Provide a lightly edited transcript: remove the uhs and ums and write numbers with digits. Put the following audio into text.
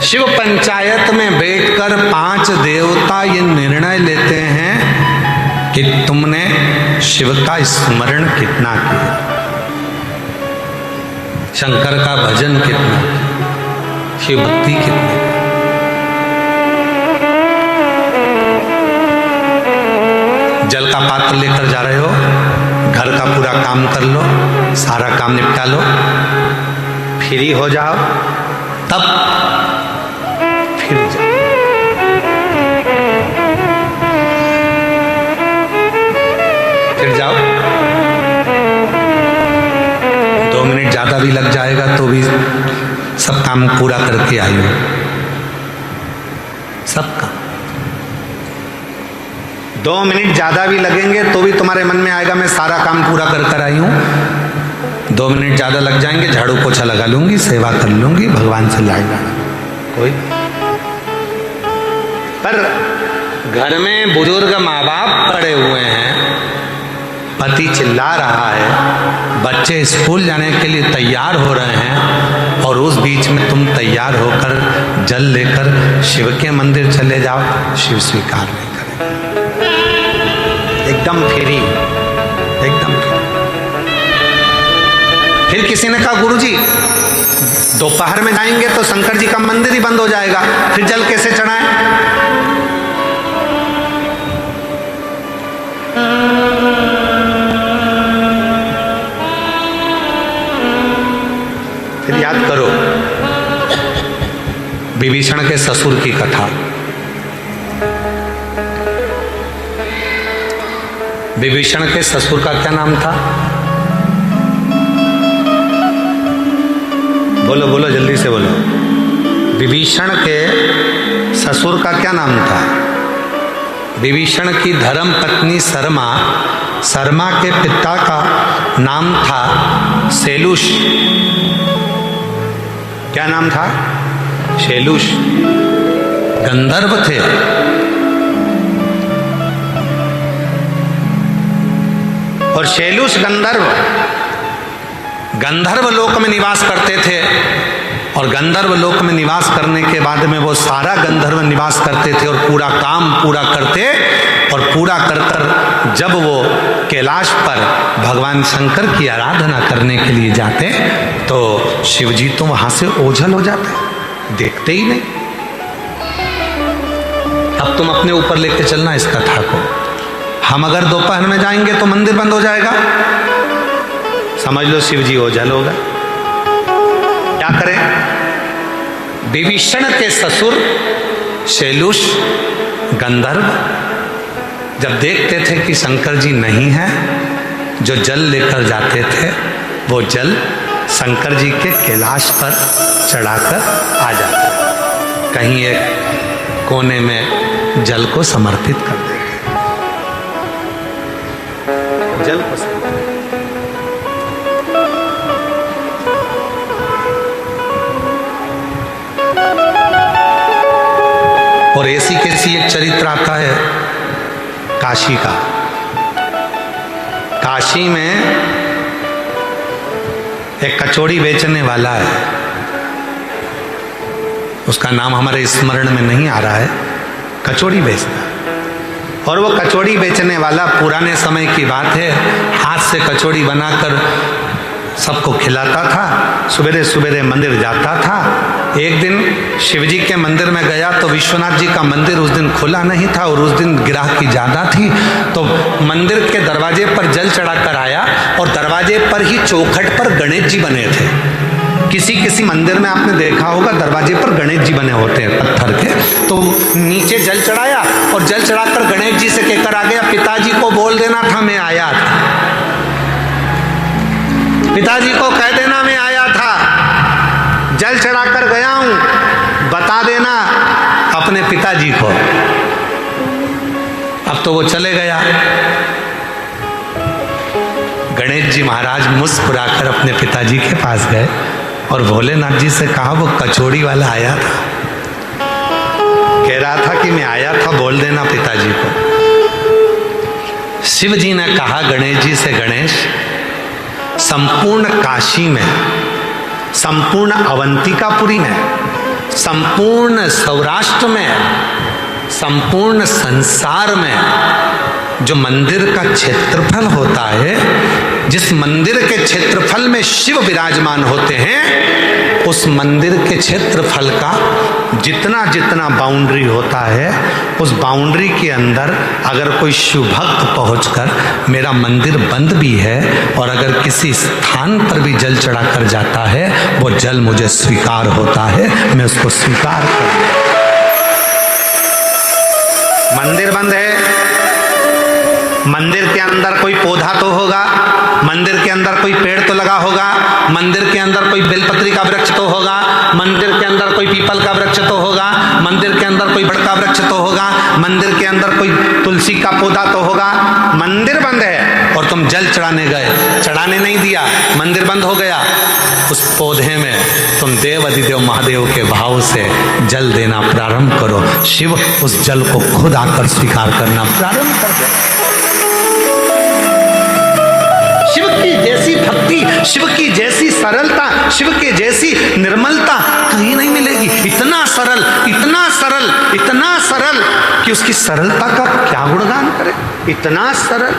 शिव पंचायत में बैठकर 5 देवता ये निर्णय लेते हैं कि तुमने शिव का स्मरण कितना किया, शंकर का भजन कितना, शिव भक्ति कितनी। जल का पात्र लेकर जा रहे हो, घर का पूरा काम कर लो, सारा काम निपटा लो, फ्री हो जाओ, तब फिर जाओ। फिर जाओ, 2 मिनट ज्यादा भी लग जाएगा तो भी सब काम पूरा करके आई हो, सब काम। 2 मिनट ज्यादा भी लगेंगे तो भी तुम्हारे मन में आएगा मैं सारा काम पूरा कर आई हूं। 2 मिनट ज्यादा लग जाएंगे, झाड़ू पोछा लगा लूंगी, सेवा कर लूंगी, भगवान से लाएगा कोई। पर घर में बुजुर्ग माँ बाप पड़े हुए हैं, पति चिल्ला रहा है, बच्चे स्कूल जाने के लिए तैयार हो रहे हैं, और उस बीच में तुम तैयार होकर जल लेकर शिव के मंदिर चले जाओ, शिव स्वीकार नहीं करेगा। एकदम फ्री, एकदम फ्री। फिर किसी ने कहा गुरुजी दोपहर में जाएंगे तो शंकर जी का मंदिर ही बंद हो जाएगा, फिर जल कैसे चढ़ाएं? फिर याद करो विभीषण के ससुर की कथा। विभीषण के ससुर का क्या नाम था? बोलो बोलो, जल्दी से बोलो। विभीषण के ससुर का क्या नाम था? विभीषण की धर्म पत्नी शर्मा, शर्मा के पिता का नाम था शैलुष। क्या नाम था? शैलुष। गंधर्व थे। और शैलुष गंधर्व लोक में निवास करते थे, और गंधर्व लोक में निवास करने के बाद में वो सारा गंधर्व निवास करते थे और पूरा काम पूरा करते, और पूरा कर कर जब वो कैलाश पर भगवान शंकर की आराधना करने के लिए जाते तो शिवजी तो वहां से ओझल हो जाते, देखते ही नहीं। अब तुम अपने ऊपर लेके चलना इस कथा को। हम अगर दोपहर में जाएंगे तो मंदिर बंद हो जाएगा, समझ लो शिवजी ओझल होगा। क्या करें? विभीषण के ससुर शैलुष गंधर्व जब देखते थे कि शंकर जी नहीं है, जो जल लेकर जाते थे वो जल शंकर जी के कैलाश पर चढ़ाकर आ जाते, कहीं एक कोने में जल को समर्पित कर देते। जल को और ऐसी कैसी एक चरित्र आता है काशी का। काशी में एक कचौड़ी बेचने वाला है, उसका नाम हमारे स्मरण में नहीं आ रहा है, कचौड़ी बेचता है। और वो कचौड़ी बेचने वाला पुराने समय की बात है, हाथ से कचौड़ी बनाकर सबको खिलाता था, सवेरे सवेरे मंदिर जाता था। एक दिन शिवजी के मंदिर में गया तो विश्वनाथ जी का मंदिर उस दिन खुला नहीं था और उस दिन ग्राहकी ज़्यादा थी, तो मंदिर के दरवाजे पर जल चढ़ाकर आया और दरवाजे पर ही चौखट पर गणेश जी बने थे। किसी किसी मंदिर में आपने देखा होगा दरवाजे पर गणेश जी बने होते हैं पत्थर के, तो नीचे जल चढ़ाया और जल चढ़ाकर गणेश जी से कहकर आ गया, पिताजी को बोल देना था मैं आया था, पिताजी को कह देना मैं आया था, जल चढ़ाकर गया हूं, बता देना अपने पिताजी को। अब तो वो चले गया। गणेश जी महाराज मुस्कुराकर अपने पिताजी के पास गए और भोलेनाथ जी से कहा, वो कचौड़ी वाला आया था, कह रहा था कि मैं आया था, बोल देना पिताजी को। शिव जी ने कहा गणेश जी से, गणेश संपूर्ण काशी में, संपूर्ण अवंतिकापुरी में, संपूर्ण सौराष्ट्र में, संपूर्ण संसार में जो मंदिर का क्षेत्रफल होता है, जिस मंदिर के क्षेत्रफल में शिव विराजमान होते हैं, उस मंदिर के क्षेत्रफल का जितना जितना बाउंड्री होता है, उस बाउंड्री के अंदर अगर कोई शिव भक्त पहुंचकर मेरा मंदिर बंद भी है और अगर किसी स्थान पर भी जल चढ़ाकर जाता है, वो जल मुझे स्वीकार होता है, मैं उसको स्वीकार कर लेता हूं। मंदिर बंद है, मंदिर के अंदर कोई पौधा तो होगा, मंदिर के अंदर कोई पेड़ तो लगा होगा, मंदिर के अंदर कोई बेलपत्री का वृक्ष तो होगा, मंदिर के अंदर कोई पीपल का वृक्ष तो होगा, मंदिर के अंदर कोई बड़का वृक्ष तो होगा, मंदिर के अंदर कोई तुलसी का पौधा तो होगा। मंदिर बंद है और तुम जल चढ़ाने गए, चढ़ाने नहीं दिया, मंदिर बंद हो गया। उस पौधे में तुम देव अधिदेव महादेव के भाव से जल देना प्रारंभ करो, शिव उस जल को खुद आकर स्वीकार करना प्रारंभ कर दे। शिव की जैसी भक्ति, शिव की जैसी सरलता, शिव के जैसी निर्मलता कहीं नहीं मिलेगी। इतना सरल, इतना सरल, इतना सरल कि उसकी सरलता का क्या गुणगान करें। इतना सरल